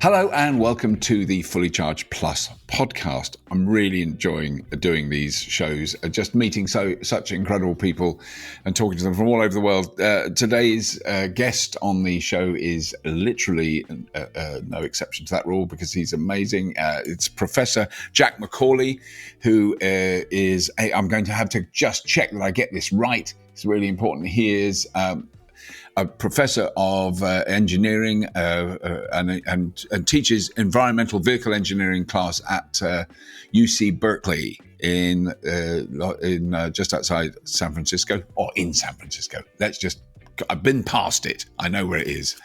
Hello and welcome to the Fully Charged Plus podcast. I'm really enjoying doing these shows, just meeting such incredible people and talking to them from all over the world. Today's guest on the show is literally no exception to that rule because he's amazing. It's Professor Jack McCauley, who I'm going to have to just check that I get this right. It's really important. He is a professor of engineering and teaches environmental vehicle engineering class at UC Berkeley in just outside San Francisco, or in San Francisco. I've been past it. I know where it is.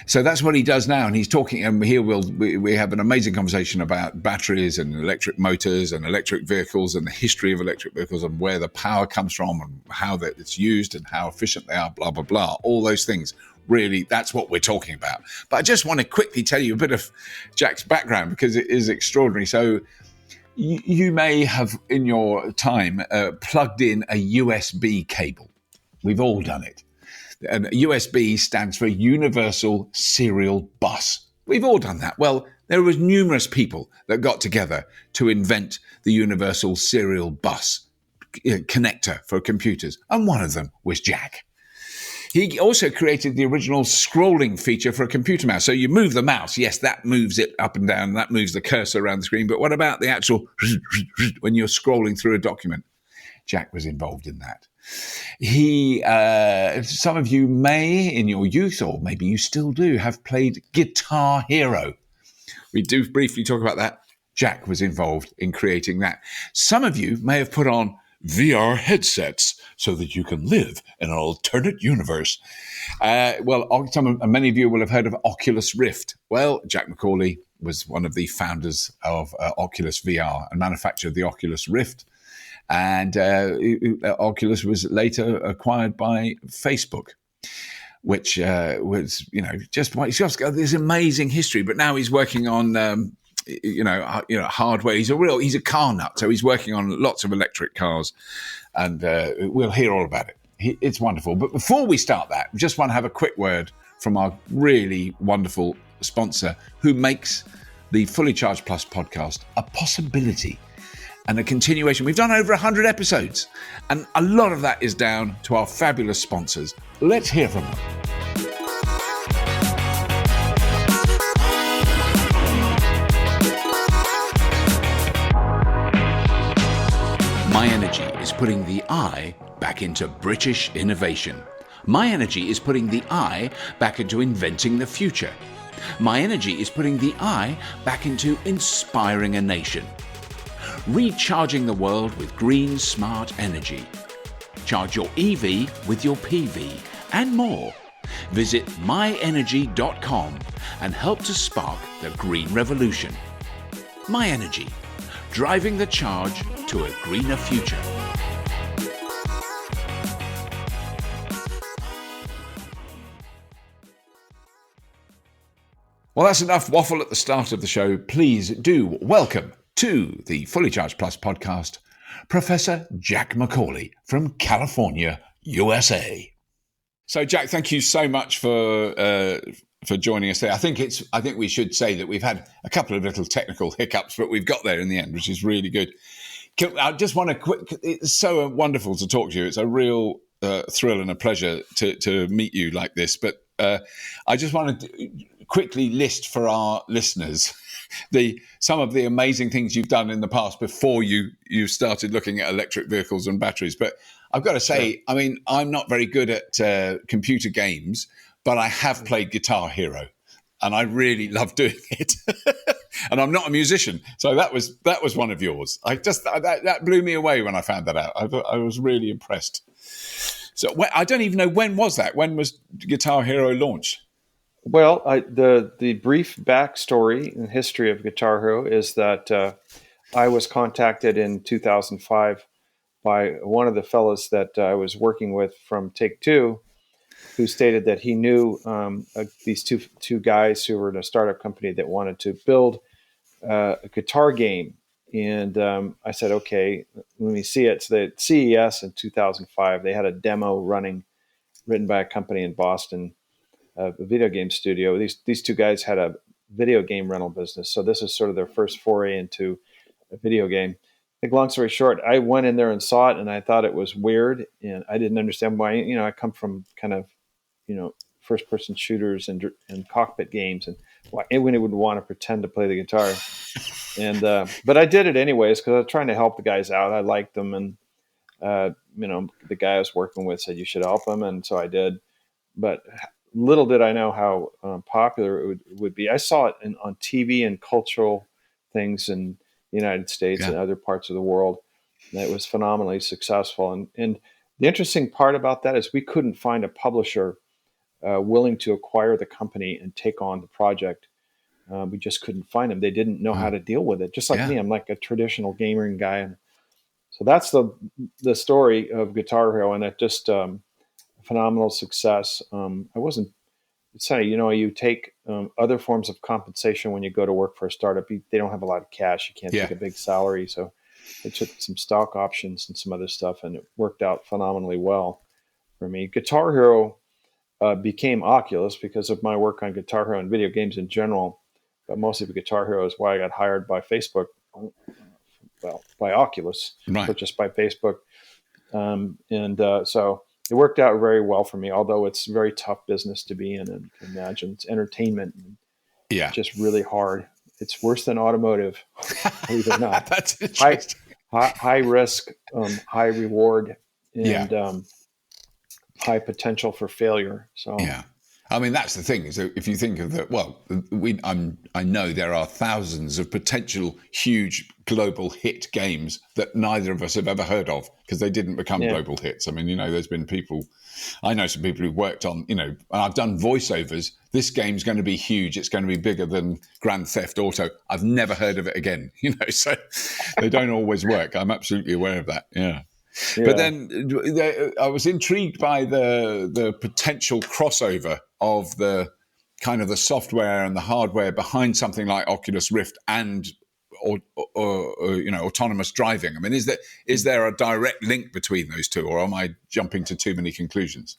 So that's what he does now, and he's talking. And here we have an amazing conversation about batteries and electric motors and electric vehicles and the history of electric vehicles and where the power comes from and how it's used and how efficient they are. Blah blah blah. All those things. Really, that's what we're talking about. But I just want to quickly tell you a bit of Jack's background because it is extraordinary. So you may have in your time plugged in a USB cable. We've all done it. And USB stands for Universal Serial Bus. We've all done that. Well, there was numerous people that got together to invent the Universal Serial Bus connector for computers. And one of them was Jack. He also created the original scrolling feature for a computer mouse. So you move the mouse. Yes, that moves it up and down. That moves the cursor around the screen. But what about the actual when you're scrolling through a document? Jack was involved in that. Some of you may, in your youth, or maybe you still do, have played Guitar Hero. We do briefly talk about that. Jack was involved in creating that. Some of you may have put on VR headsets so that you can live in an alternate universe. Many of you will have heard of Oculus Rift. Well, Jack McCauley was one of the founders of Oculus VR and manufactured the Oculus Rift. And Oculus was later acquired by Facebook, which was, just got this amazing history. But now he's working on, hardware. He's a car nut, so he's working on lots of electric cars, and we'll hear all about it. It's wonderful. But before we start that, we just want to have a quick word from our really wonderful sponsor, who makes the Fully Charged Plus podcast a possibility. And a continuation. We've done over 100 episodes, and a lot of that is down to our fabulous sponsors. Let's hear from them. My Energy is putting the I back into British innovation. My Energy is putting the I back into inventing the future. My Energy is putting the I back into inspiring a nation. Recharging the world with green, smart energy. Charge your EV with your PV and more. Visit myenergy.com and help to spark the green revolution. My Energy, driving the charge to a greener future. Well, that's enough waffle at the start of the show. Please do welcome to the Fully Charged Plus podcast, Professor Jack McCauley from California, USA. So, Jack, thank you so much for joining us there. I think we should say that we've had a couple of little technical hiccups, but we've got there in the end, which is really good. I just want to it's so wonderful to talk to you. It's a real thrill and a pleasure to meet you like this. But I just want to quickly list for our listeners some of the amazing things you've done in the past before you started looking at electric vehicles and batteries. But I've got to say, I mean, I'm not very good at computer games, but I have played Guitar Hero, and I really love doing it. And I'm not a musician, so that was one of yours. That blew me away when I found that out. I was really impressed. So I don't even know, when was that? When was Guitar Hero launched? Well, the brief backstory and history of Guitar Hero is that I was contacted in 2005 by one of the fellows that I was working with from Take-Two, who stated that he knew these two guys who were in a startup company that wanted to build a guitar game. And I said, okay, let me see it. So at CES in 2005, they had a demo written by a company in Boston, a video game studio. These two guys had a video game rental business. So this is sort of their first foray into a video game. I think long story short, I went in there and saw it, and I thought it was weird, and I didn't understand why. I come from kind of, first person shooters and cockpit games, and why anyone would want to pretend to play the guitar. And but I did it anyways because I was trying to help the guys out. I liked them, and the guy I was working with said you should help them, and so I did. But little did I know how popular it would be. I saw it on TV and cultural things in the United States and other parts of the world. And it was phenomenally successful. And the interesting part about that is we couldn't find a publisher willing to acquire the company and take on the project. We just couldn't find them. They didn't know how to deal with it. Just like me, I'm like a traditional gaming guy. And so that's the story of Guitar Hero, and it just phenomenal success. I wasn't saying, you take other forms of compensation when you go to work for a startup. They don't have a lot of cash. You can't take a big salary. So I took some stock options and some other stuff, and it worked out phenomenally well for me. Guitar Hero became Oculus because of my work on Guitar Hero and video games in general. But mostly Guitar Hero is why I got hired by Facebook. Well, by Oculus, purchased by Facebook. So it worked out very well for me, although it's a very tough business to be in. And imagine it's entertainment. Just really hard. It's worse than automotive, believe it or not. That's interesting. High risk, high reward, and high potential for failure. So I mean, that's the thing. So if you think of I know there are thousands of potential huge global hit games that neither of us have ever heard of because they didn't become global hits. I mean, there's been I know some people who've worked on, and I've done voiceovers. This game's going to be huge. It's going to be bigger than Grand Theft Auto. I've never heard of it again, so they don't always work. I'm absolutely aware of that. Yeah. But then I was intrigued by the potential crossover of the kind of the software and the hardware behind something like Oculus Rift and or autonomous driving. I mean, is there a direct link between those two, or am I jumping to too many conclusions?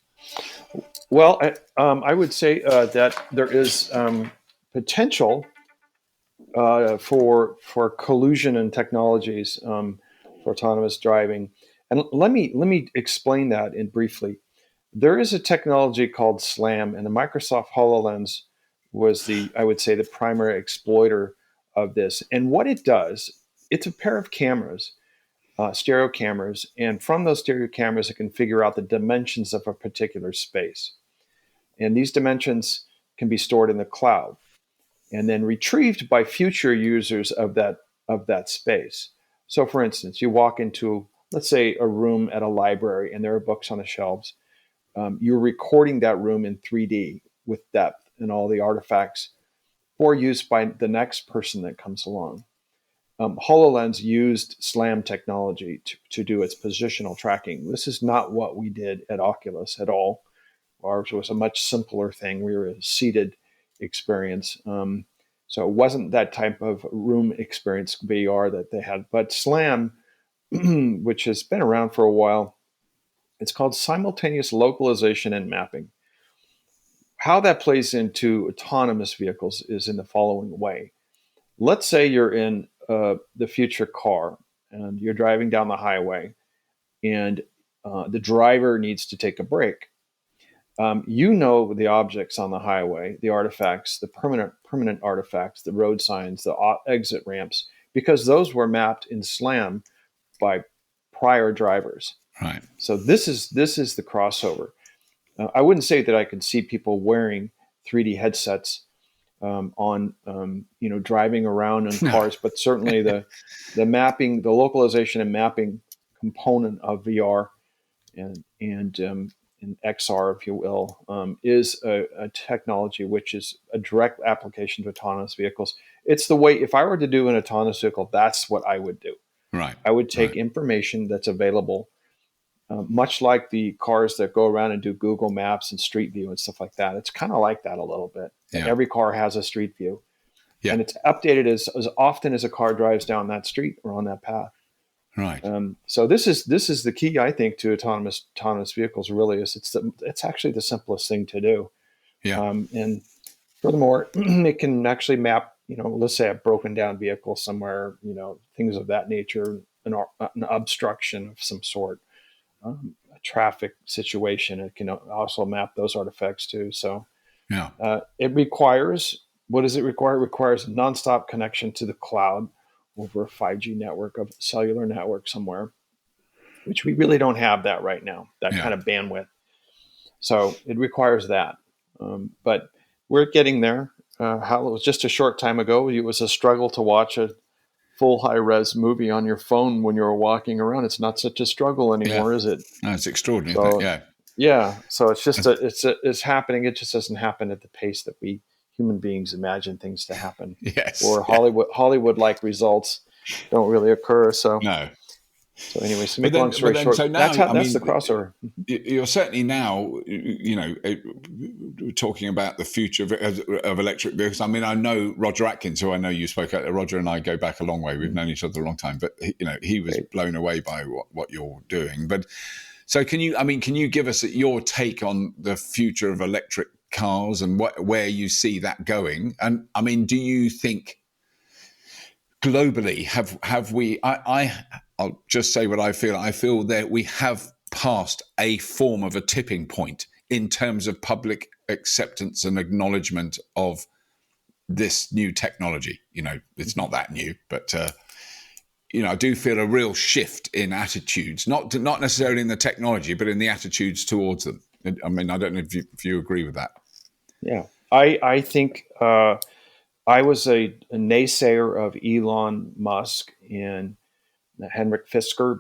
Well, I would say that there is potential for collusion in technologies for autonomous driving. And let me explain that briefly. There is a technology called SLAM, and the Microsoft HoloLens was I would say, the primary exploiter of this. And what it does, it's a pair of cameras, stereo cameras, and from those stereo cameras, it can figure out the dimensions of a particular space. And these dimensions can be stored in the cloud and then retrieved by future users of that space. So, for instance, you walk into, let's say, a room at a library, and there are books on the shelves. You're recording that room in 3D with depth and all the artifacts for use by the next person that comes along. HoloLens used SLAM technology to do its positional tracking. This is not what we did at Oculus at all. Ours was a much simpler thing. We were a seated experience. So it wasn't that type of room experience VR that they had. But SLAM, which has been around for a while, it's called simultaneous localization and mapping. How that plays into autonomous vehicles is in the following way. Let's say you're in the future car and you're driving down the highway and the driver needs to take a break. The objects on the highway, the artifacts, the permanent artifacts, the road signs, the exit ramps, because those were mapped in SLAM by prior drivers. Right. So this is the crossover. I wouldn't say that I could see people wearing 3D headsets on driving around in cars, but certainly the mapping, the localization and mapping component of VR and XR, if you will, is a technology which is a direct application to autonomous vehicles. It's the way, if I were to do an autonomous vehicle, that's what I would do. Right. I would take information that's available, much like the cars that go around and do Google Maps and Street View and stuff like that. It's kind of like that a little bit. Yeah. Every car has a Street View. Yeah. And it's updated as often as a car drives down that street or on that path. Right. So this is the key, I think, to autonomous vehicles. Really, is it's actually the simplest thing to do. Yeah. And Furthermore, it can actually map, let's say a broken down vehicle somewhere, things of that nature, an obstruction of some sort, a traffic situation. It can also map those artifacts too. So Yeah. it requires, what does it require? It requires nonstop connection to the cloud over a 5G network, of cellular network somewhere, which we really don't have that right now, that Yeah. kind of bandwidth. So it requires that. But we're getting there. How it was just a short time ago, it was a struggle to watch a full high res movie on your phone when you were walking around. It's not such a struggle Yeah. anymore, is it? No, it's extraordinary, isn't it? So Yeah. yeah, so it's just it's happening. It just doesn't happen at the pace that we human beings imagine things to happen, Yes. or Yeah. Hollywood like results don't really occur. No. So anyway, to But make a long then, story short, so now, that's the crossover. you're certainly now, talking about the future of electric vehicles. I mean, I know Roger Atkins, who I know you spoke at. Roger and I go back a long way. We've known each other a long time, but he was Great. blown away by what you're doing. But so can you give us your take on the future of electric cars and where you see that going? And I mean, do you think globally have we? I'll just say what I feel. I feel that we have passed a form of a tipping point in terms of public acceptance and acknowledgement of this new technology. It's not that new, but I do feel a real shift in attitudes, not necessarily in the technology, but in the attitudes towards them. I mean, I don't know if you agree with that. Yeah, I think I was a naysayer of Elon Musk and Henrik Fisker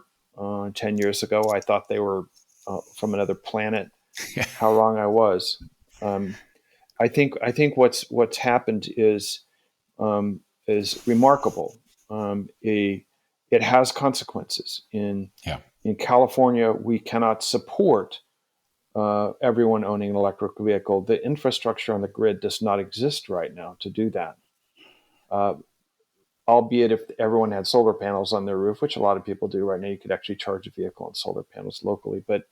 10 years ago. I thought they were from another planet. Yeah. How wrong I was. I think what's happened is remarkable. It has consequences. In California, we cannot support everyone owning an electric vehicle. The infrastructure on the grid does not exist right now to do that. Albeit if everyone had solar panels on their roof, which a lot of people do right now, you could actually charge a vehicle on solar panels locally. But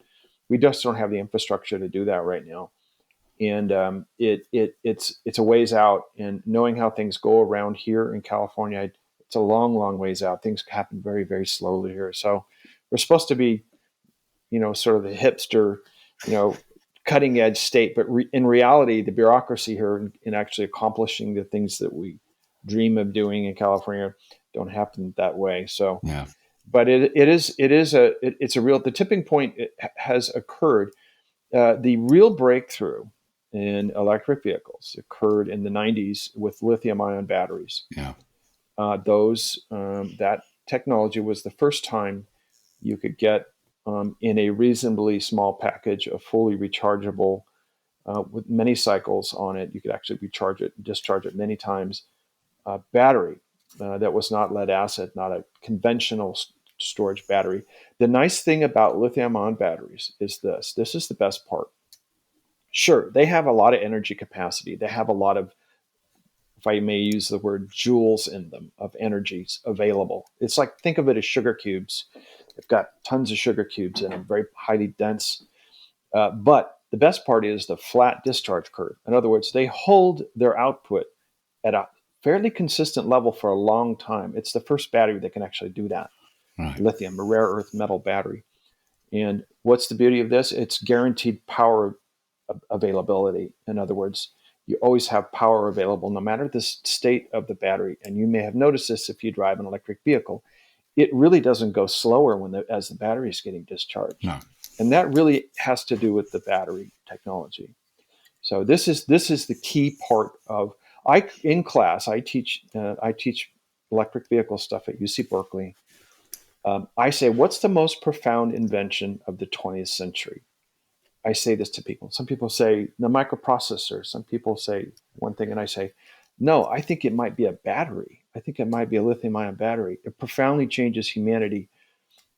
we just don't have the infrastructure to do that right now. And it's a ways out. And knowing how things go around here in California, it's a long, long ways out. Things happen very, very slowly here. So we're supposed to be, sort of the hipster, cutting edge state. But in reality, the bureaucracy here in actually accomplishing the things that we dream of doing in California don't happen that way. So, Yeah. but it's a real, the tipping point has occurred. The real breakthrough in electric vehicles occurred in the 90s with lithium ion batteries. Yeah. That technology was the first time you could get in a reasonably small package a fully rechargeable with many cycles on it. You could actually recharge it, discharge it many times. Battery that was not lead acid, not a conventional storage battery. The nice thing about lithium ion batteries is this. This is the best part. Sure, they have a lot of energy capacity. They have a lot of, if I may use the word, joules in them of energies available. It's like, think of it as sugar cubes. They've got tons of sugar cubes in them, very highly dense. But the best part is the flat discharge curve. In other words, they hold their output at a fairly consistent level for a long time. It's the first battery that can actually do that. Right. Lithium, a rare earth metal battery. And what's the beauty of this? It's guaranteed power availability. In other words, you always have power available no matter the state of the battery. And you may have noticed this if you drive an electric vehicle. It really doesn't go slower as the battery is getting discharged. No. And that really has to do with the battery technology. So this is the key part of, in class, I teach electric vehicle stuff at UC Berkeley. I say, what's the most profound invention of the 20th century? I say this to people. Some people say the microprocessor. Some people say one thing, and I say, no, I think it might be a battery. I think it might be a lithium-ion battery. It profoundly changes humanity,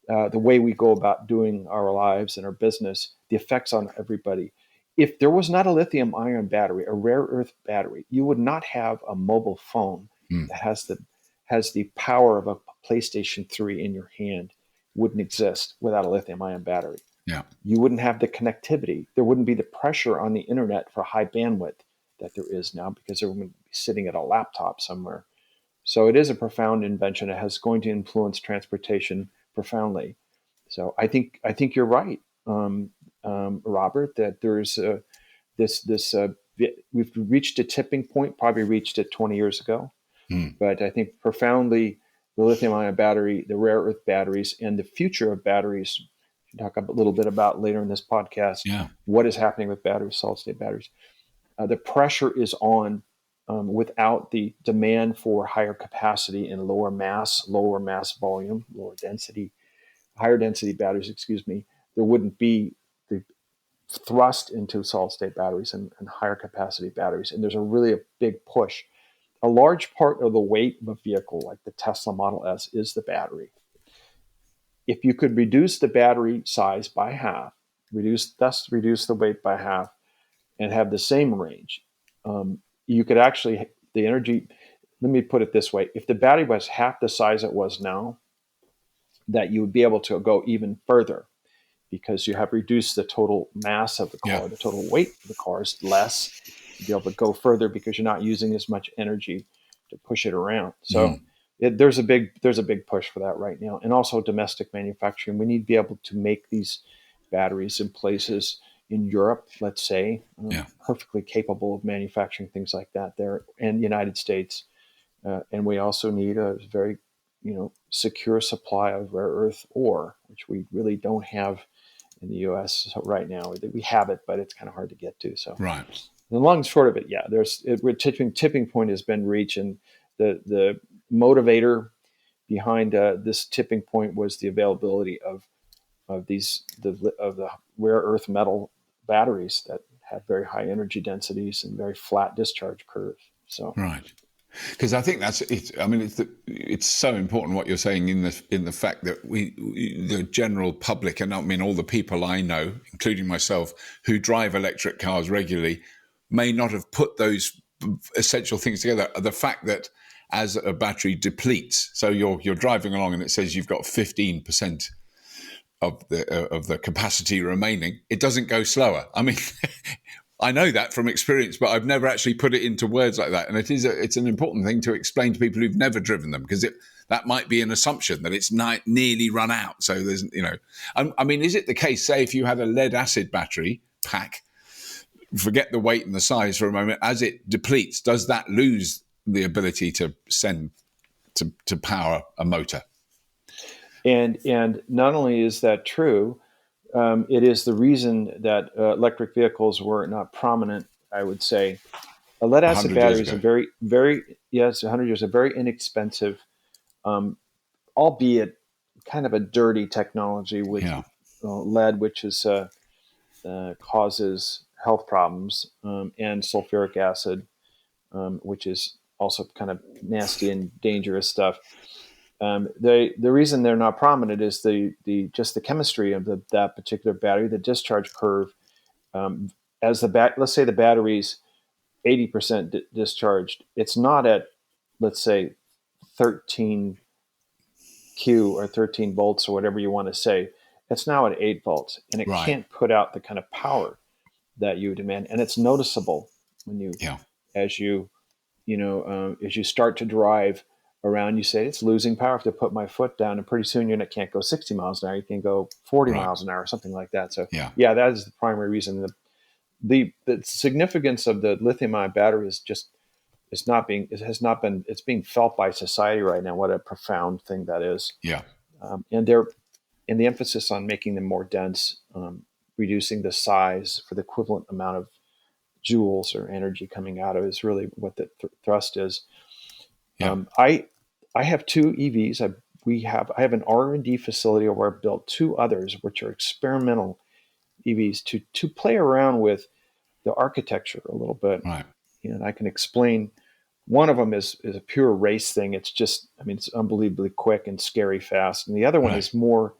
the way we go about doing our lives and our business, the effects on everybody. If there was not a lithium-ion battery, a rare earth battery, you would not have a mobile phone that has the power of a PlayStation 3 in your hand. Wouldn't exist without a lithium-ion battery. Yeah. You wouldn't have the connectivity. There wouldn't be the pressure on the internet for high bandwidth. that there is now, because they're going to be sitting at a laptop somewhere. So it is a profound invention. It has going to influence transportation profoundly. So I think you're right, Robert, that there's we've reached a tipping point. Probably reached it 20 years ago, but I think profoundly the lithium-ion battery, the rare earth batteries, and the future of batteries. We'll talk a little bit about later in this podcast. Yeah. What is happening with batteries, solid-state batteries? The pressure is on. Without the demand for higher capacity and lower mass volume, higher density batteries, there wouldn't be the thrust into solid state batteries and higher capacity batteries. And there's a big push. A large part of the weight of a vehicle, like the Tesla Model S, is the battery. If you could reduce the battery size by half, reduce the weight by half, and have the same range, you could actually, the energy, let me put it this way. If the battery was half the size it was now, that you would be able to go even further, because you have reduced the total mass of the car. The total weight of the car is less. You'd be able to go further because you're not using as much energy to push it around. So there's a big push for that right now. And also domestic manufacturing. We need to be able to make these batteries in places in Europe, let's say, perfectly capable of manufacturing things like that there, and the United States. And we also need a very, secure supply of rare earth ore, which we really don't have in the U.S. right now. We have it, but it's kind of hard to get to. So, right. The long and short of it, tipping point has been reached, and the motivator behind this tipping point was the availability of the rare earth metal batteries that had very high energy densities and very flat discharge curves. So right, because I think that's it. I mean, it's so important what you're saying in the fact that the general public, and I mean all the people I know, including myself, who drive electric cars regularly, may not have put those essential things together. The fact that as a battery depletes, so you're driving along and it says you've got 15% of the capacity remaining, it doesn't go slower. I mean, I know that from experience, but I've never actually put it into words like that. And it's an important thing to explain to people who've never driven them, because that might be an assumption that it's nearly run out. So there's, I mean, is it the case, say, if you had a lead acid battery pack, forget the weight and the size for a moment, as it depletes, does that lose the ability to send to power a motor? And not only is that true, it is the reason that electric vehicles were not prominent, I would say. A lead acid battery is a very, very, 100 years, a very inexpensive, albeit kind of a dirty technology with lead, which is causes health problems, and sulfuric acid, which is also kind of nasty and dangerous stuff. The reason they're not prominent is just the chemistry of that particular battery, the discharge curve. Let's say the battery's 80% discharged, it's not at, let's say, 13 Q or 13 volts or whatever you want to say. It's now at 8 volts, and it can't put out the kind of power that you demand, and it's noticeable when as you start to drive around, you say it's losing power. I have to put my foot down, and pretty soon you can't go 60 miles an hour. You can go 40 miles an hour, or something like that. So that is the primary reason. The significance of the lithium-ion battery is just it's being felt by society right now. What a profound thing that is. And the emphasis on making them more dense, reducing the size for the equivalent amount of joules or energy coming out of it is really what the thrust is. I have two EVs. I have an R&D facility where I've built two others, which are experimental EVs to play around with the architecture a little bit. Right. And I can explain. One of them is a pure race thing. It's just, it's unbelievably quick and scary fast. And the other one is more,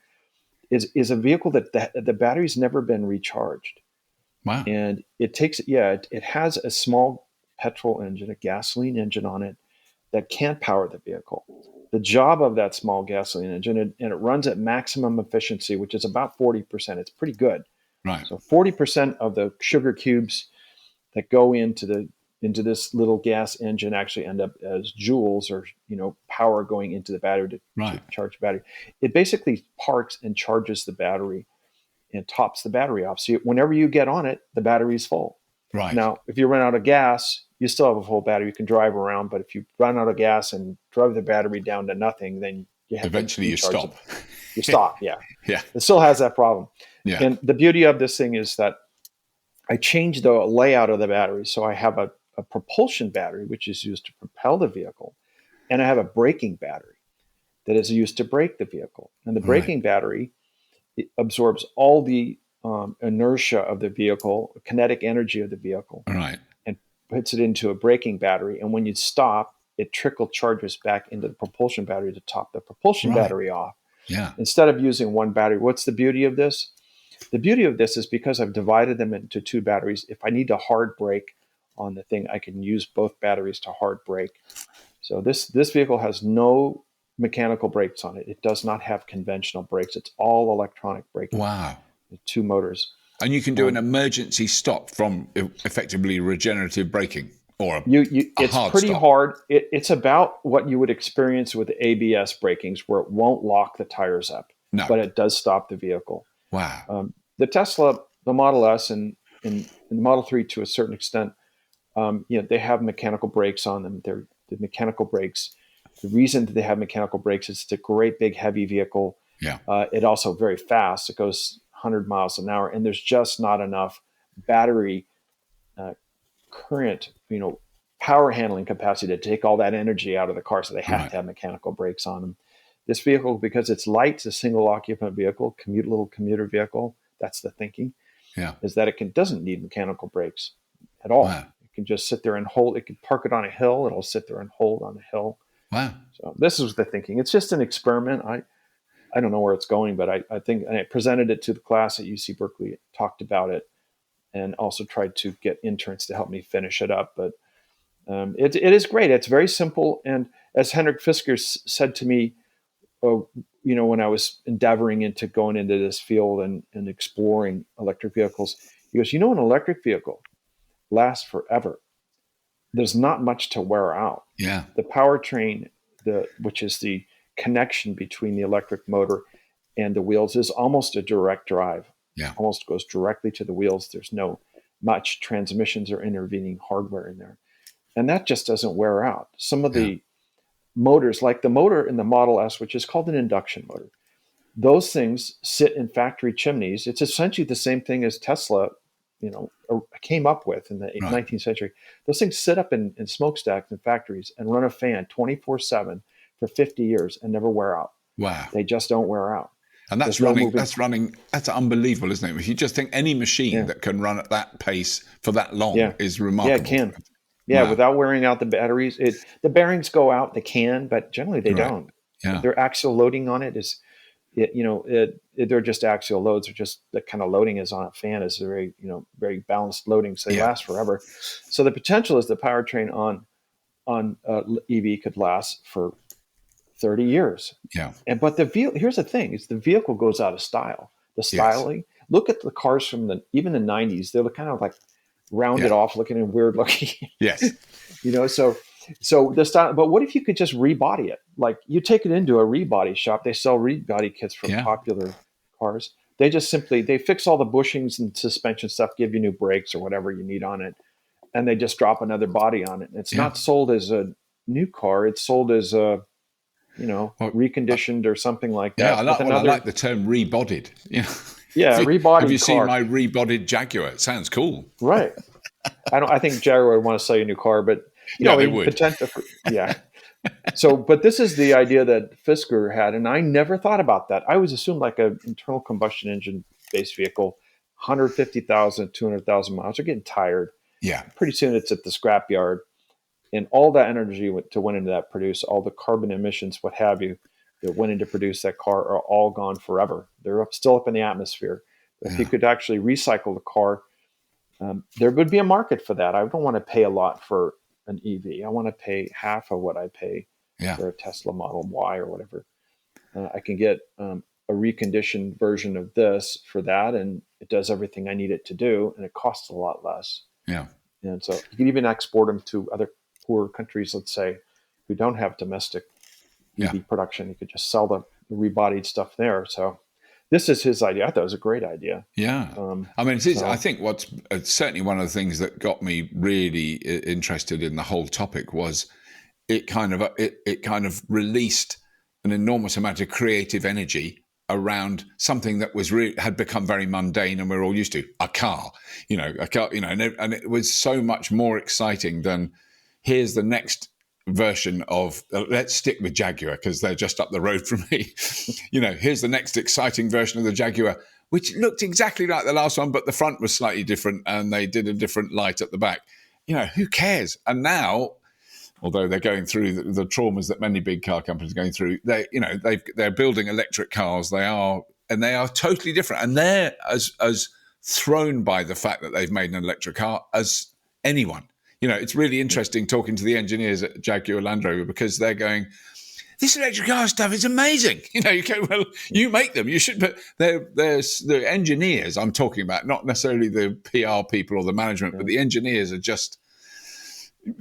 is a vehicle that the battery's never been recharged. Wow. And it has a small petrol engine, a gasoline engine on it that can't power the vehicle. The job of that small gasoline engine, and it runs at maximum efficiency, which is about 40%. It's pretty good. Right. So 40% of the sugar cubes that go into the into this little gas engine actually end up as joules or power going into the battery to charge the battery. It basically parks and charges the battery and tops the battery off. So whenever you get on it, the battery's full. Right. Now, if you run out of gas, you still have a full battery. You can drive around, but if you run out of gas and drive the battery down to nothing, then you have eventually you stop. You stop, yeah. Yeah. It still has that problem. Yeah. And the beauty of this thing is that I changed the layout of the battery. So I have a propulsion battery, which is used to propel the vehicle, and I have a braking battery that is used to brake the vehicle. And the braking battery, it absorbs all the inertia of the vehicle, kinetic energy of the vehicle, and puts it into a braking battery. And when you stop, it trickle charges back into the propulsion battery to top the propulsion battery off. Yeah. Instead of using one battery. What's the beauty of this? The beauty of this is because I've divided them into two batteries. If I need to hard brake on the thing, I can use both batteries to hard brake. So this vehicle has no mechanical brakes on it. It does not have conventional brakes. It's all electronic braking. Wow. With two motors. And you can do an emergency stop from effectively regenerative braking, or it's hard pretty stop. hard. It's about what you would experience with ABS brakings, where it won't lock the tires up, but it does stop the vehicle. Wow. The Tesla, the Model S, and the Model 3 to a certain extent, they have mechanical brakes on them. They're the mechanical brakes. The reason that they have mechanical brakes is it's a great big heavy vehicle. Yeah. It also very fast. It goes 100 miles an hour, and there's just not enough battery current, power handling capacity to take all that energy out of the car. So they have to have mechanical brakes on them. This vehicle, because it's light, it's a single occupant vehicle, little commuter vehicle. That's the thinking. Yeah. Is that it doesn't need mechanical brakes at all. Wow. It can just sit there and hold. It can park it on a hill. It'll sit there and hold on the hill. Wow. So this is the thinking. It's just an experiment. I don't know where it's going, but I think I presented it to the class at UC Berkeley, talked about it, and also tried to get interns to help me finish it up. But it is great. It's very simple. And as Henrik Fisker said to me, when I was endeavoring into going into this field and exploring electric vehicles, he goes, an electric vehicle lasts forever. There's not much to wear out. Yeah. The powertrain, which is the connection between the electric motor and the wheels, is almost a direct drive. Yeah. Almost goes directly to the wheels. There's no much transmissions or intervening hardware in there. And that just doesn't wear out. Some of the motors, like the motor in the Model S, which is called an induction motor, those things sit in factory chimneys. It's essentially the same thing as Tesla, came up with in the 19th century. Those things sit up in smokestacks in factories and run a fan 24/7 for 50 years and never wear out. Wow. They just don't wear out. And that's that's unbelievable, isn't it? If you just think any machine that can run at that pace for that long is remarkable. Yeah, it can. Yeah, without wearing out the batteries. The bearings go out, they can, but generally they don't. Yeah. Their axial loading on it is, they're just axial loads. They're just the kind of loading is on a fan is very, very balanced loading. So they last forever. So the potential is the powertrain on EV could last for 30 years. Yeah. But here's the thing: is the vehicle goes out of style. The styling. Look at the cars from even the 90s. They look kind of like rounded off looking and weird looking. Yes. So the style. But what if you could just rebody it? Like you take it into a rebody shop. They sell rebody kits for popular cars. They just they fix all the bushings and suspension stuff, give you new brakes or whatever you need on it, and they just drop another body on it. It's not sold as a new car. It's sold as a reconditioned or something like that. Yeah, I like the term rebodied. Yeah, rebodied. Have you seen my rebodied Jaguar? It sounds cool. Right. I think Jaguar would want to sell you a new car, but they would. So, but this is the idea that Fisker had, and I never thought about that. I always assumed like an internal combustion engine based vehicle, 150,000, 200,000 miles. They're getting tired. Yeah. Pretty soon it's at the scrapyard. And all that energy went into that produce, all the carbon emissions, what have you, that went into produce that car are all gone forever. They're still up in the atmosphere. But if you could actually recycle the car, there would be a market for that. I don't want to pay a lot for an EV. I want to pay half of what I pay for a Tesla Model Y or whatever. I can get a reconditioned version of this for that, and it does everything I need it to do, and it costs a lot less. Yeah. And so you can even export them to other poor countries, let's say, who don't have domestic EV production. You could just sell the rebodied stuff there. So this is his idea. I thought it was a great idea. Yeah. I mean, I think what's certainly one of the things that got me really interested in the whole topic was it kind of released an enormous amount of creative energy around something that had become very mundane and we're all used to, a car, and it was so much more exciting than here's the next version of let's stick with Jaguar because they're just up the road from me. Here's the next exciting version of the Jaguar, which looked exactly like the last one, but the front was slightly different and they did a different light at the back. Who cares? And now, although they're going through the traumas that many big car companies are going through, they're building electric cars. They are totally different, and they're as thrown by the fact that they've made an electric car as anyone. It's really interesting talking to the engineers at Jaguar Land Rover because they're going, this electric car stuff is amazing. You go, well, you make them, you should, but there's the engineers I'm talking about, not necessarily the PR people or the management, but the engineers are just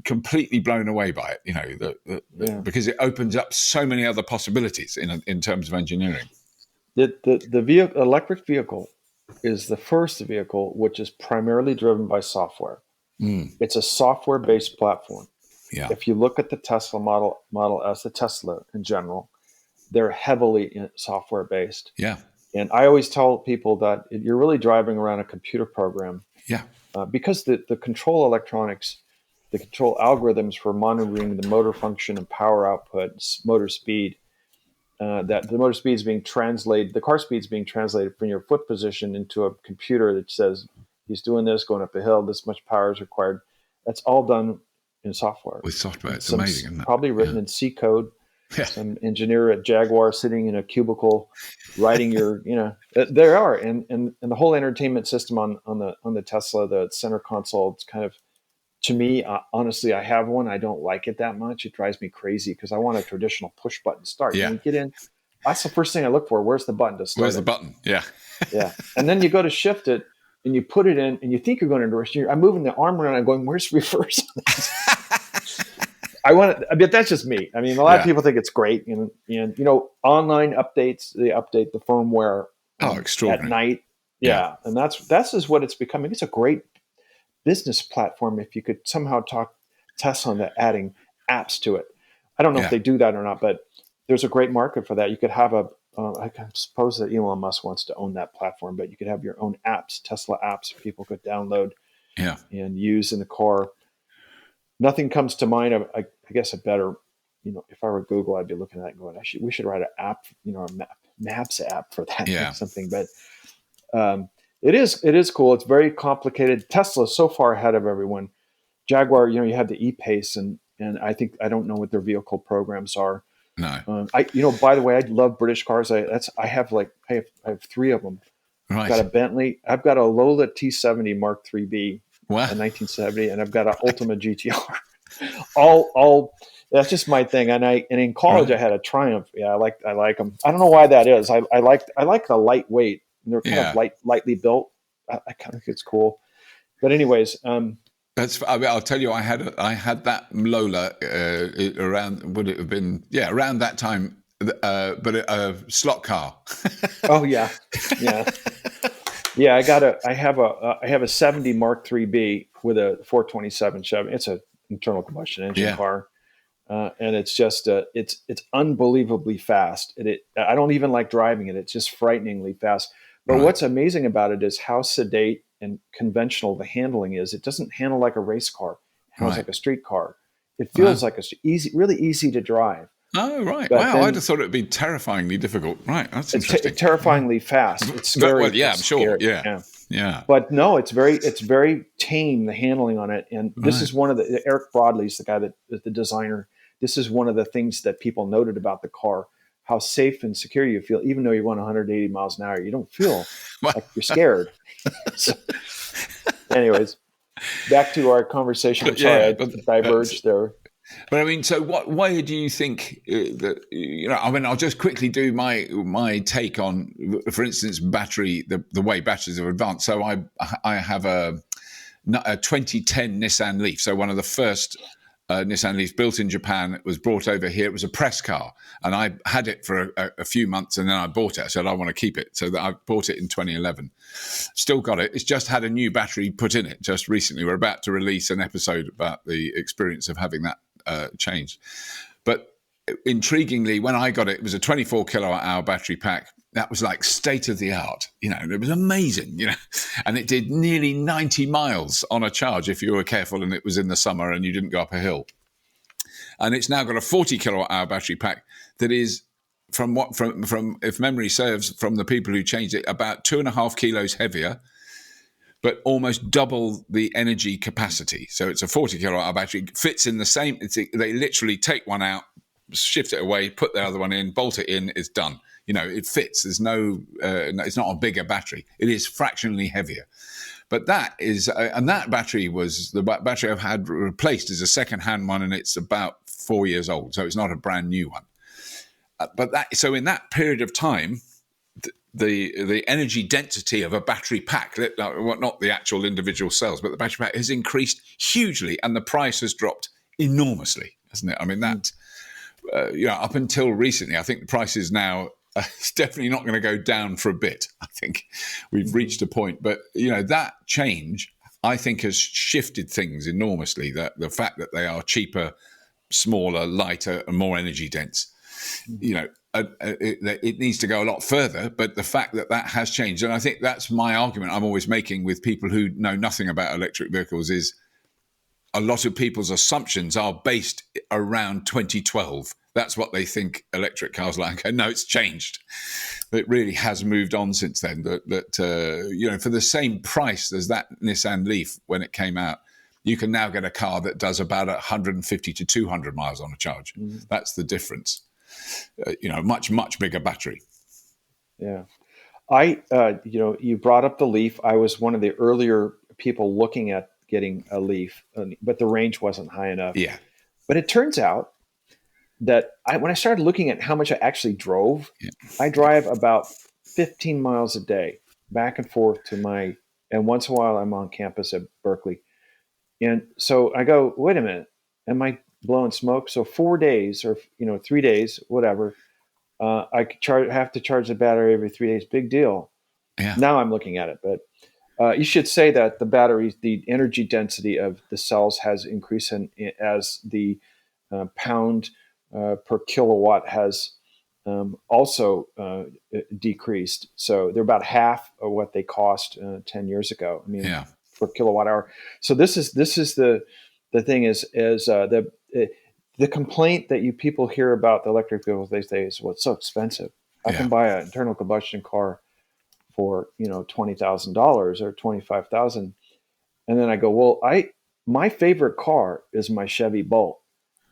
completely blown away by it, because it opens up so many other possibilities in terms of engineering. The electric vehicle is the first vehicle which is primarily driven by software. It's a software-based platform. Yeah. If you look at the Tesla Model S, the Tesla in general, they're heavily software-based. Yeah. And I always tell people that you're really driving around a computer program. Yeah. Because the control electronics, the control algorithms for monitoring the motor function and power output, motor speed, that the motor speed is being translated, the car speed is being translated from your foot position into a computer that says, he's doing this, going up a hill, this much power is required. That's all done in software. With software, it's amazing, isn't it? Probably written in C code. Yeah. Some engineer at Jaguar sitting in a cubicle writing your, there are. And the whole entertainment system on the Tesla, the center console, it's kind of, to me, honestly, I have one. I don't like it that much. It drives me crazy because I want a traditional push button start. Yeah. You get in. That's the first thing I look for. Where's the button to start? Where's the button? Yeah. Yeah. And then you go to shift it. And you put it in, and you think you're going to reverse. I'm moving the arm around. I'm going, "Where's reverse?" But that's just me. I mean, a lot of people think it's great, and online updates. They update the firmware. Extraordinary. At night. Yeah, and that's just what it's becoming. It's a great business platform if you could somehow talk Tesla into adding apps to it. I don't know if they do that or not, but there's a great market for that. You could have I suppose that Elon Musk wants to own that platform, but you could have your own apps, Tesla apps, people could download and use in the car. Nothing comes to mind. I guess a better, if I were Google, I'd be looking at it and going, we should write an app, a maps app for that or something. But it is cool. It's very complicated. Tesla is so far ahead of everyone. Jaguar, you have the e-Pace, and I don't know what their vehicle programs are. No. By the way, I love British cars. I have three of them. Right. I've got a Bentley. I've got a Lola T70 Mark IIIB, wow. a 1970, and I've got an Ultima GTR. all that's just my thing. And in college I had a Triumph. Yeah, I like them. I don't know why that is. I like the lightweight. They're kind of lightly built. I kind of think it's cool. But anyways, I'll tell you, I had that Lola around. Would it have been around that time? But a slot car. Oh yeah. I have a 70 Mark IIIB with a 427 Chevy. It's an internal combustion engine car, and it's just it's unbelievably fast. I don't even like driving it. It's just frighteningly fast. But what's amazing about it is how sedate and conventional the handling is. It doesn't handle like a race car. It handles like a street car. It feels like it's really easy to drive. Oh, right. But wow, I'd have thought it would be terrifying difficult. Right, that's interesting. Terrifyingly fast. It's scary. Well, yeah, I'm sure. Yeah. But no, it's very tame, the handling on it. And this is one of Eric Broadley's the guy that is the designer. This is one of the things that people noted about the car, how safe and secure you feel. Even though you're going 180 miles an hour, you don't feel like you're scared. So, anyways, back to our conversation. I'm sorry, I diverged there. But I mean, so why do you think that, I mean, I'll just quickly do my take on, for instance, battery, the way batteries are advanced. So I have a a 2010 Nissan Leaf. So one of the first Nissan Leafs built in Japan. It was brought over here. It was a press car, and I had it for a few months, and then I bought it. I said I want to keep it, so that I bought it in 2011. Still got it. It's just had a new battery put in it just recently. We're about to release an episode about the experience of having that changed. But intriguingly, when I got it, it was a 24 kilowatt hour battery pack. That was like state of the art, it was amazing, and it did nearly 90 miles on a charge if you were careful and it was in the summer and you didn't go up a hill. And it's now got a 40 kilowatt hour battery pack that is, from if memory serves, from the people who changed it, about 2.5 kilos heavier, but almost double the energy capacity. So it's a 40 kilowatt hour battery, fits in the same, they literally take one out, shift it away, put the other one in, bolt it in, it's done. It fits. There's it's not a bigger battery. It is fractionally heavier. But that is, and that battery was the battery I've had replaced is a second-hand one, and it's about 4 years old. So it's not a brand new one. So in that period of time, the energy density of a battery pack, not the actual individual cells, but the battery pack has increased hugely, and the price has dropped enormously, hasn't it? I mean, that, up until recently, I think the price is now, it's definitely not going to go down for a bit. I think we've reached a point. But, that change, I think, has shifted things enormously. That the fact that they are cheaper, smaller, lighter, and more energy dense, it needs to go a lot further. But the fact that has changed, and I think that's my argument I'm always making with people who know nothing about electric vehicles, is a lot of people's assumptions are based around 2012. That's what they think electric cars are like. And no, it's changed. It really has moved on since then. For the same price as that Nissan Leaf when it came out, you can now get a car that does about 150 to 200 miles on a charge. Mm-hmm. That's the difference. Much, much bigger battery. Yeah. You brought up the Leaf. I was one of the earlier people looking at getting a Leaf, but the range wasn't high enough. Yeah. But it turns out that when I started looking at how much I actually drove, I drive about 15 miles a day back and forth and once in a while I'm on campus at Berkeley. And so I go, wait a minute, am I blowing smoke? So 4 days or, 3 days, whatever, I have to charge the battery every 3 days. Big deal. Yeah. Now I'm looking at it, but you should say that the energy density of the cells has increased as the pound per kilowatt has also decreased. So they're about half of what they cost 10 years ago. I mean, per kilowatt hour. So this is the thing is the complaint that people hear about the electric vehicles these days. Well, it's so expensive. I can buy an internal combustion car for $20,000 or $25,000, and then I go, well, my favorite car is my Chevy Bolt.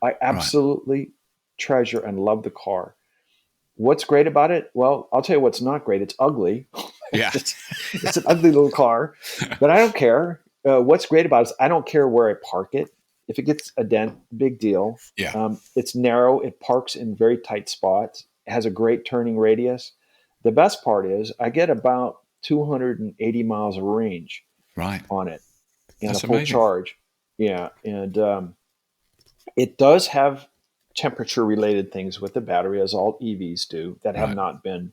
I absolutely treasure and love the car. What's great about it? Well, I'll tell you what's not great. It's ugly. Yeah, it's an ugly little car, but I don't care. What's great about it is I don't care where I park it. If it gets a dent, big deal. Yeah. It's narrow. It parks in very tight spots. It has a great turning radius. The best part is I get about 280 miles of range on it and a full charge. Yeah. And it does have temperature-related things with the battery, as all EVs do, that have not been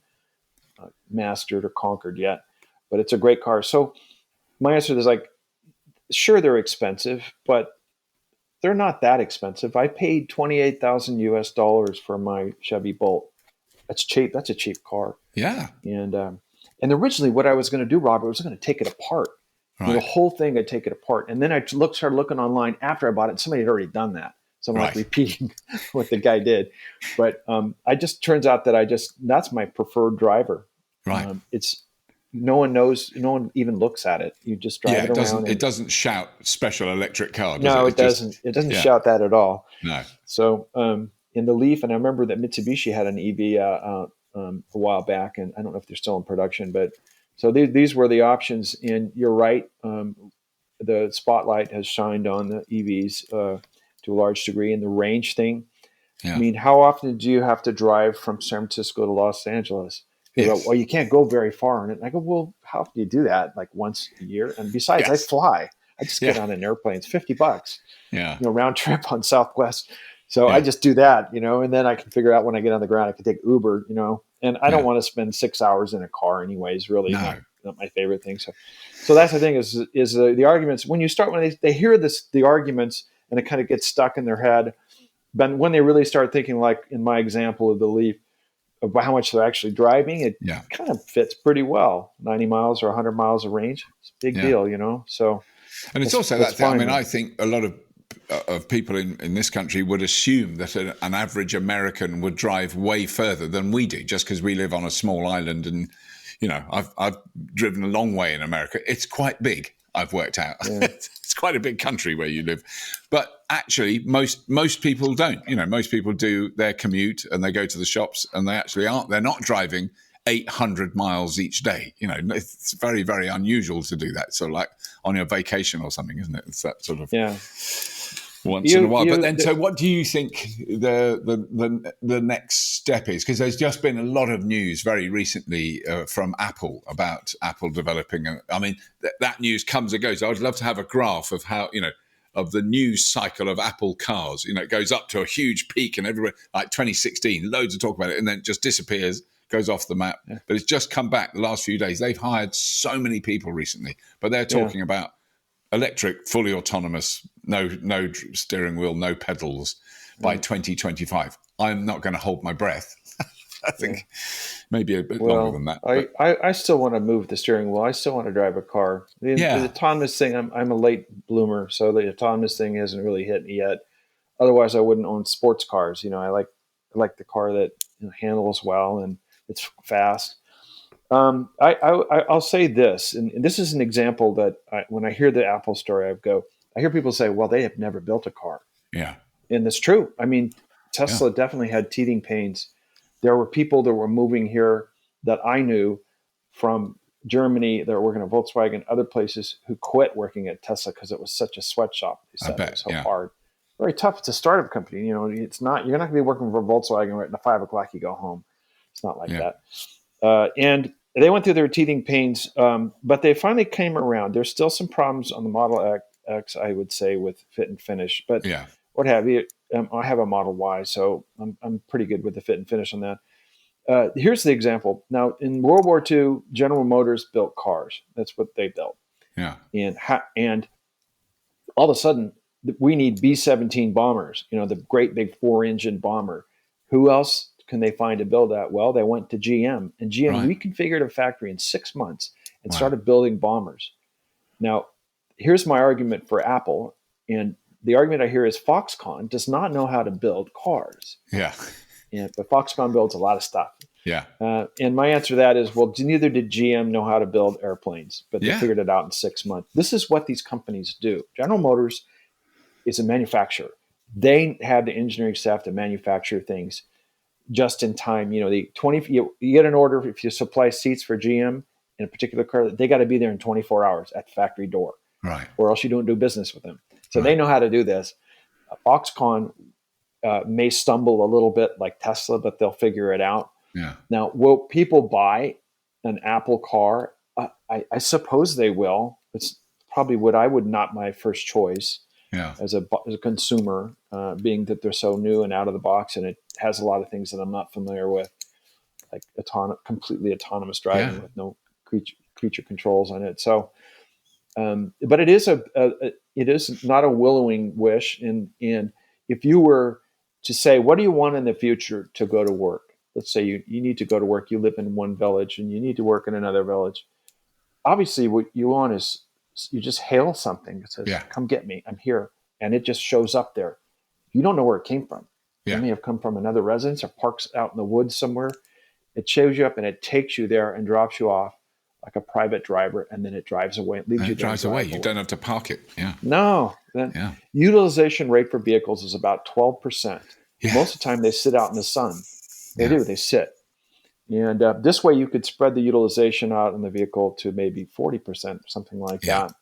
mastered or conquered yet. But it's a great car. So my answer is sure, they're expensive, but they're not that expensive. I paid $28,000 for my Chevy Bolt. That's cheap. That's a cheap car. Yeah. And originally what I was going to do, Robert, was going to take it apart. The whole thing, I'd take it apart. And then I started looking online after I bought it, and somebody had already done that. So I'm repeating what the guy did. But turns out that that's my preferred driver. Right. No one even looks at it. You just drive it around. It doesn't shout special electric car, does no, it doesn't. It doesn't shout that at all. No. So in the Leaf, and I remember that Mitsubishi had an EV a while back, and I don't know if they're still in production, but so these were the options. And you're right. The spotlight has shined on the EVs to a large degree, and the range thing. Yeah. I mean, how often do you have to drive from San Francisco to Los Angeles? You go, well, you can't go very far. And I go, well, how often do you do that? Like once a year? And besides, I fly. I just get on an airplane. It's $50, Yeah. Round trip on Southwest. So I Yeah. just do that, and then I can figure out when I get on the ground, I can take Uber, and I don't want to spend 6 hours in a car anyways, really. No. Not my favorite thing. So that's the thing is the arguments when they hear the arguments and it kind of gets stuck in their head. But when they really start thinking, like in my example of the Leaf, about how much they're actually driving, it kind of fits pretty well. 90 miles or 100 miles of range. It's a big deal, So, and it's also that thing. I mean, I think a lot of people in this country would assume that an average American would drive way further than we do, just because we live on a small island. And I've driven a long way in America. It's quite big. I've worked out. Yeah. It's quite a big country where you live, but actually most people don't. Most people do their commute and they go to the shops and they're not driving 800 miles each day. It's very, very unusual to do that. So like on your vacation or something, isn't it? It's that sort of once in a while. But then, so what do you think the next step is? Because there's just been a lot of news very recently from Apple about Apple developing. I mean, that news comes and goes. I would love to have a graph of how, of the news cycle of Apple cars. It goes up to a huge peak and everywhere, like 2016, loads of talk about it, and then it just disappears, goes off the map. Yeah. But it's just come back the last few days. They've hired so many people recently, but they're talking about electric, fully autonomous, no steering wheel, no pedals by 2025. I'm not going to hold my breath. I think maybe a bit longer than that. I still want to move the steering wheel. I still want to drive a car. The autonomous thing, I'm a late bloomer, so the autonomous thing hasn't really hit me yet. Otherwise, I wouldn't own sports cars. I like the car that handles well and it's fast. I'll say this, and this is an example that when I hear the Apple story, I hear people say, well, they have never built a car. Yeah. And that's true. I mean, Tesla definitely had teething pains. There were people that were moving here that I knew from Germany that were working at Volkswagen, other places, who quit working at Tesla because it was such a sweatshop. They said it was so hard. Very tough. It's a startup company. It's not, you're not going to be working for Volkswagen right at 5 o'clock, you go home. It's not like that. And they went through their teething pains, but they finally came around. There's still some problems on the Model X, I would say, with fit and finish. But what have you? I have a Model Y, so I'm pretty good with the fit and finish on that. Here's the example. Now, in World War II, General Motors built cars. That's what they built. Yeah. And all of a sudden, we need B-17 bombers. The great big 4-engine bomber. Who else can they find to build that? Well, they went to GM, and GM reconfigured a factory in 6 months and started building bombers. Now, here's my argument for Apple, and the argument I hear is Foxconn does not know how to build cars. Yeah. But Foxconn builds a lot of stuff. Yeah. And my answer to that is, well, neither did GM know how to build airplanes, but they figured it out in 6 months. This is what these companies do. General Motors is a manufacturer. They have the engineering staff to manufacture things just in time. You get an order if you supply seats for GM in a particular car, they got to be there in 24 hours at the factory door, right? Or else you don't do business with them. So they know how to do this. Foxconn may stumble a little bit like Tesla, but they'll figure it out. Yeah. Now, will people buy an Apple car? I suppose they will. It's probably would not my first choice. Yeah. As a consumer, being that they're so new and out of the box, and it has a lot of things that I'm not familiar with, like completely autonomous driving with no creature controls on it. So, but it is it is not a willowing wish. And if you were to say, what do you want in the future to go to work? Let's say you need to go to work. You live in one village and you need to work in another village. Obviously, what you want is you just hail something that says, come get me, I'm here. And it just shows up there. You don't know where it came from. It may have come from another residence or parks out in the woods somewhere. It shows you up and it takes you there and drops you off like a private driver, and then it drives away. It leaves you there. It drives away. You don't have to park it. Yeah. No. Utilization rate for vehicles is about 12%. Yeah. Most of the time they sit out in the sun. They do. They sit. And this way you could spread the utilization out in the vehicle to maybe 40%, something like that.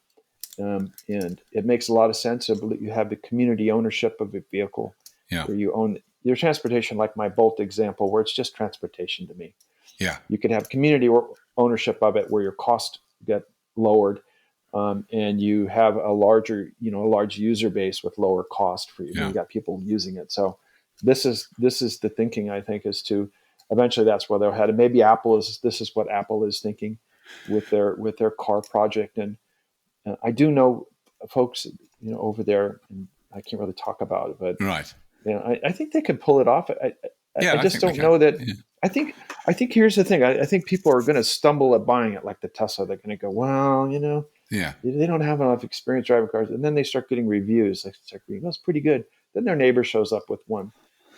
And it makes a lot of sense. You have the community ownership of a vehicle where you own your transportation, like my Bolt example, where it's just transportation to me. Yeah. You could have community ownership of it where your costs get lowered. and you have a large user base with lower cost for you. Yeah. You got people using it. So this is the thinking, I think, is to eventually that's where they'll head. And maybe this is what Apple is thinking with their car project. And I do know folks, over there, and I can't really talk about it, but Right. I think they can pull it off. I just don't know that. Yeah. I think here's the thing. I think people are going to stumble at buying it like the Tesla. They're going to go, well, Yeah. they don't have enough experience driving cars. And then they start getting reviews. Like, that's pretty good. Then their neighbor shows up with one.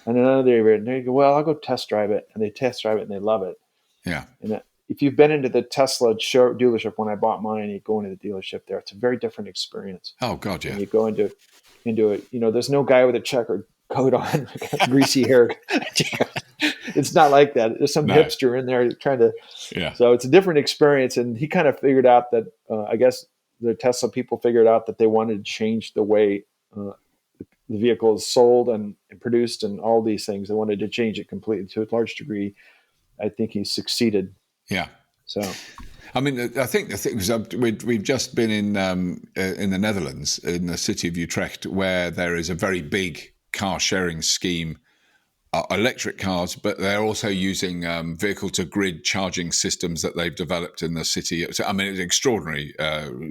And another neighbor, and they go, well, I'll go test drive it. And they test drive it and they love it. Yeah. And if you've been into the Tesla dealership, when I bought mine, you go into the dealership there, it's a very different experience. Oh, God, yeah. And you go into it, there's no guy with a checkered coat on, greasy hair. It's not like that. There's some hipster in there trying to. Yeah. So it's a different experience. And he kind of figured out that, I guess the Tesla people figured out that they wanted to change the way the vehicle is sold and produced and all these things. They wanted to change it completely to a large degree. I think he succeeded. Yeah. So, I mean, I think the thing is, we've just been in the Netherlands, in the city of Utrecht, where there is a very big car sharing scheme, electric cars, but they're also using vehicle-to-grid charging systems that they've developed in the city. So, I mean, it's extraordinary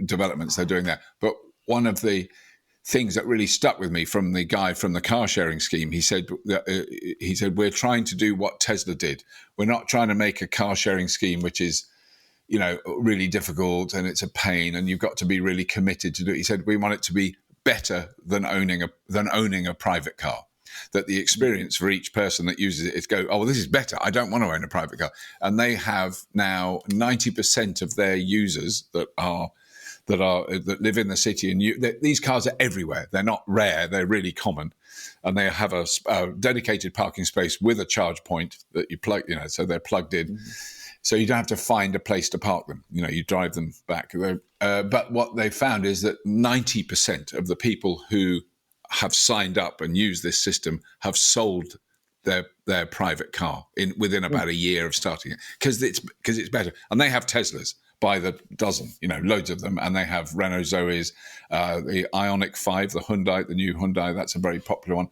developments they're doing there. But one of the things that really stuck with me from the guy from the car sharing scheme, he said, we're trying to do what Tesla did. We're not trying to make a car sharing scheme which is, really difficult and it's a pain and you've got to be really committed to do it. He said, we want it to be better than owning a private car. That the experience for each person that uses it is go, oh, well, this is better. I don't want to own a private car. And they have now 90% of their users that live in the city, and these cars are everywhere. They're not rare; they're really common, and they have a dedicated parking space with a charge point that you plug. So they're plugged in, so you don't have to find a place to park them. You drive them back. But what they found is that 90% of the people who have signed up and used this system have sold their private car within about a year of starting it because it's better, and they have Teslas by the dozen, loads of them. And they have Renault Zoes, the Ioniq 5, the new Hyundai, that's a very popular one.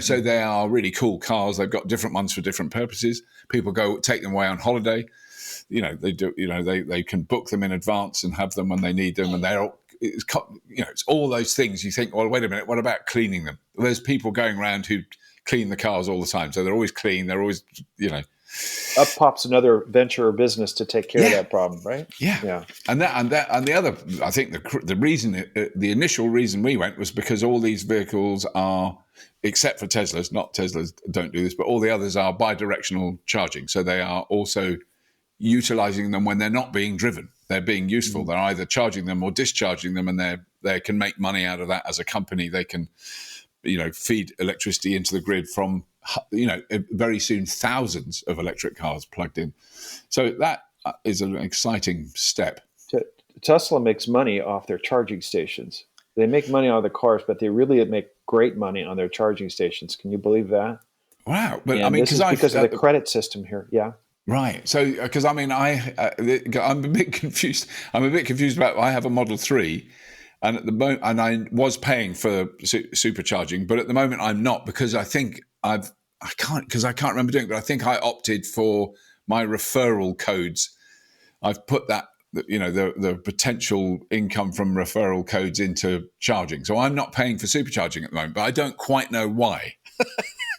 So they are really cool cars. They've got different ones for different purposes. People go take them away on holiday. They do, they can book them in advance and have them when they need them. And it's all those things you think, well, wait a minute, what about cleaning them? There's people going around who clean the cars all the time. So they're always clean. They're always, up pops another venture or business to take care of that problem, right? Yeah. And the other, I think the reason, the initial reason we went was because all these vehicles are, except for Teslas, not Teslas don't do this, but all the others are bi-directional charging. So they are also utilizing them when they're not being driven. They're being useful. They're either charging them or discharging them, and they can make money out of that as a company. They can, feed electricity into the grid from, very soon thousands of electric cars plugged in. So that is an exciting step. Tesla makes money off their charging stations. They make money on the cars, but they really make great money on their charging stations. Can you believe that? Wow. But and this is because of the credit system here. Yeah. Right. So, because I'm a bit confused. I'm a bit confused about, I have a Model 3 and at the moment, and I was paying for supercharging, but at the moment I'm not, because I think I can't remember doing it, but I think I opted for my referral codes. I've put that, the potential income from referral codes into charging. So I'm not paying for supercharging at the moment, but I don't quite know why.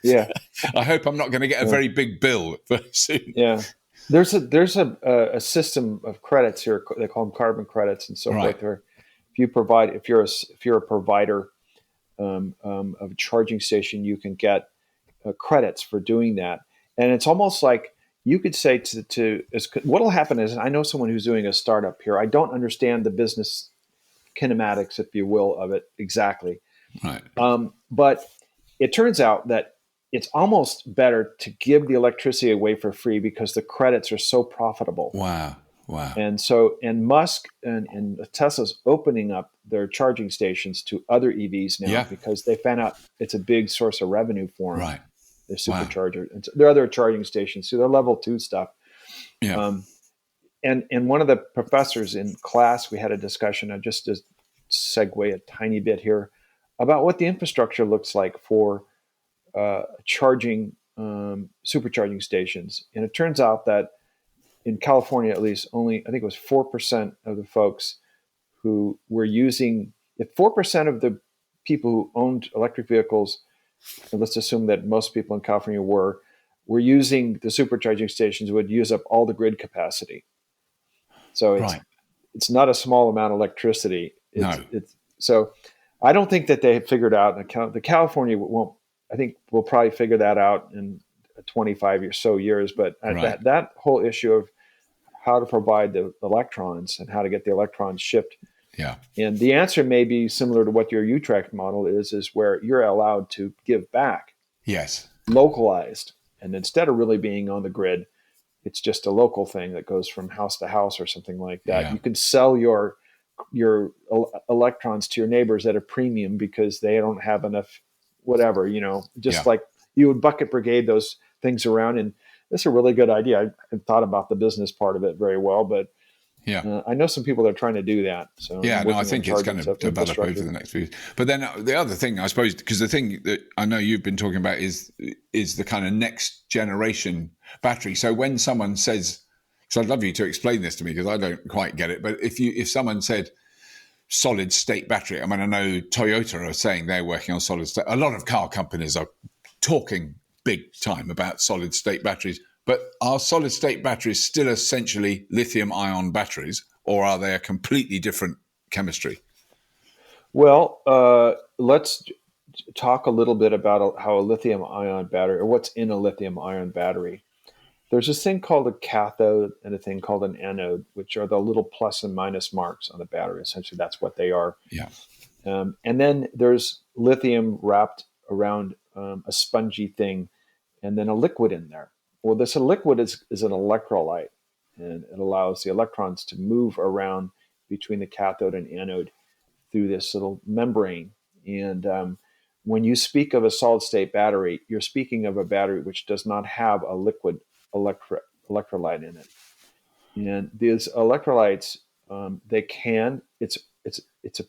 Yeah. I hope I'm not going to get a very big bill very soon. Yeah. There's a system of credits here. They call them carbon credits and so forth. Where if you're a provider of a charging station, you can get credits for doing that. And it's almost like you could say what'll happen is, I know someone who's doing a startup here. I don't understand the business kinematics, if you will, of it exactly. Right. But it turns out that it's almost better to give the electricity away for free because the credits are so profitable. Wow. And Musk and Tesla's opening up their charging stations to other EVs now because they found out it's a big source of revenue for them. Right. Their supercharger. Wow. There are other charging stations, so they're level 2 stuff. Yeah. and one of the professors in class, we had a discussion. I just to segue a tiny bit here about what the infrastructure looks like for charging supercharging stations. And it turns out that in California, at least, only I think it was 4% of the folks who were using. If 4% of the people who owned electric vehicles, and let's assume that most people in California were using the supercharging stations, would use up all the grid capacity. So Right. it's not a small amount of electricity. It's so I don't think that they have figured out. The California won't. I think we'll probably figure that out in 25 or so years. But that whole issue of how to provide the electrons and how to get the electrons shipped. Yeah. And the answer may be similar to what your Utrecht model is where you're allowed to give back. Yes. Localized. And instead of really being on the grid, it's just a local thing that goes from house to house or something like that. Yeah. You can sell your electrons to your neighbors at a premium because they don't have enough, whatever, like you would bucket brigade those things around. And that's a really good idea. I haven't thought about the business part of it very well, but I know some people that are trying to do that. So I think it's going to develop over the next few years. But then the other thing, I suppose, because the thing that I know you've been talking about is the kind of next generation battery. So when someone says, because I'd love you to explain this to me because I don't quite get it, but if someone said solid state battery, I mean, I know Toyota are saying they're working on solid state. A lot of car companies are talking big time about solid state batteries. But are solid state batteries still essentially lithium ion batteries, or are they a completely different chemistry? Well, let's talk a little bit about how a lithium ion battery, or what's in a lithium ion battery. There's this thing called a cathode and a thing called an anode, which are the little plus and minus marks on the battery. Essentially, that's what they are. Yeah. And then there's lithium wrapped around a spongy thing, and then a liquid in there. Well, this liquid is an electrolyte, and it allows the electrons to move around between the cathode and anode through this little membrane. And when you speak of a solid state battery, you're speaking of a battery which does not have a liquid electrolyte in it. And these electrolytes, it's a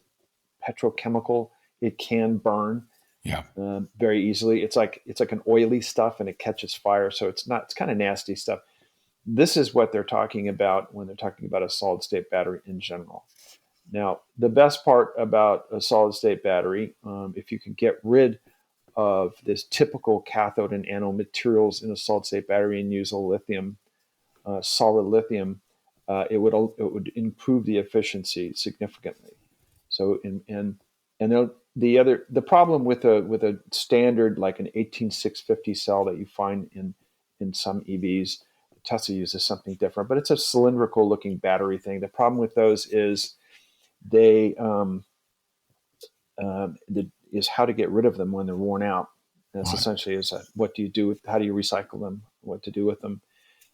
petrochemical. It can burn very easily. It's like an oily stuff, and it catches fire. So it's kind of nasty stuff. This is what they're talking about when they're talking about a solid state battery in general. Now, the best part about a solid state battery, if you can get rid of this typical cathode and anode materials in a solid state battery and use a lithium, solid lithium, it would improve the efficiency significantly. So the problem with a standard like an 18650 cell that you find in some EVs, Tesla uses something different, but it's a cylindrical looking battery thing. The problem with those is is how to get rid of them when they're worn out. And it's essentially what do you do how do you recycle them, what to do with them.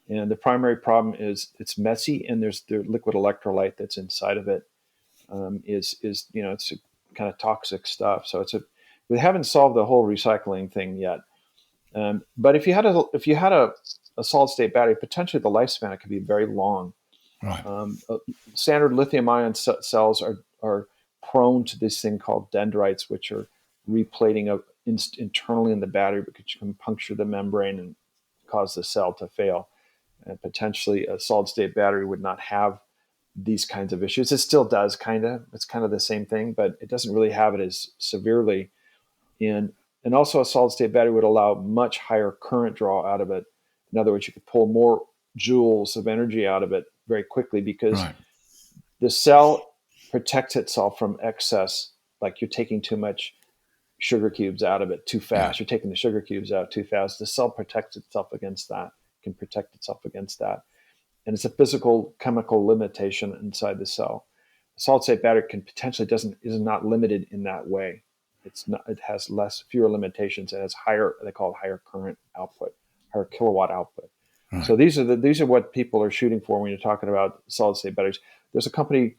And the primary problem is it's messy, and there's the liquid electrolyte that's inside of it it's a kind of toxic stuff. So we haven't solved the whole recycling thing yet. But if you had a solid state battery, potentially the lifespan could be very long. Right. Standard lithium ion cells are prone to this thing called dendrites, which are replating internally in the battery, because you can puncture the membrane and cause the cell to fail. And potentially a solid state battery would not have these kinds of issues. It still does it's kind of the same thing, but it doesn't really have it as severely. And also a solid state battery would allow much higher current draw out of it. In other words, you could pull more joules of energy out of it very quickly, because the cell protects itself from excess, like you're taking too much sugar cubes out of it too fast. You're taking the sugar cubes out too fast. The cell protects itself against that, can protect itself against that. And it's a physical chemical limitation inside the cell. A solid state battery is not limited in that way. It has fewer limitations, and it's they call it higher current output, higher kilowatt output. Right. So these are what people are shooting for when you're talking about solid state batteries. There's a company,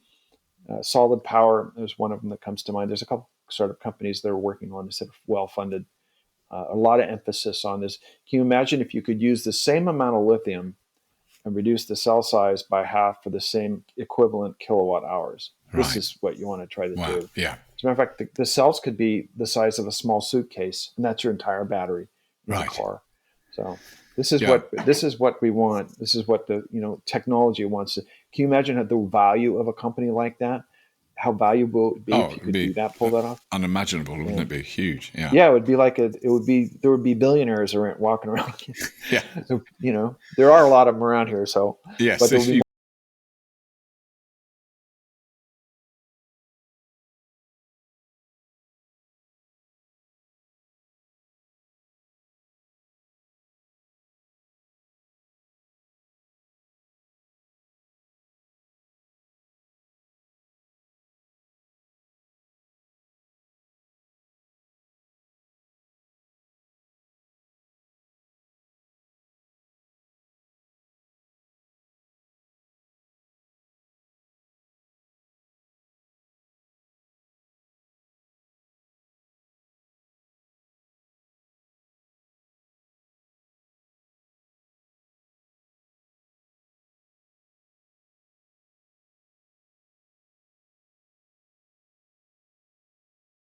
Solid Power. There's one of them that comes to mind. There's a couple sort of companies that are working on this that are well funded. A lot of emphasis on this. Can you imagine if you could use the same amount of lithium and reduce the cell size by half for the same equivalent kilowatt hours. This Right. is what you want to try to do. Yeah. As a matter of fact, the cells could be the size of a small suitcase, and that's your entire battery in the car. So this is what we want. This is what the technology wants. Can you imagine the value of a company like that? How valuable it would be if you could pull that off? Unimaginable, wouldn't it be? Huge. Yeah. Yeah, it would be there would be billionaires walking around. Yeah. So, there are a lot of them around here. So, yes, but there would be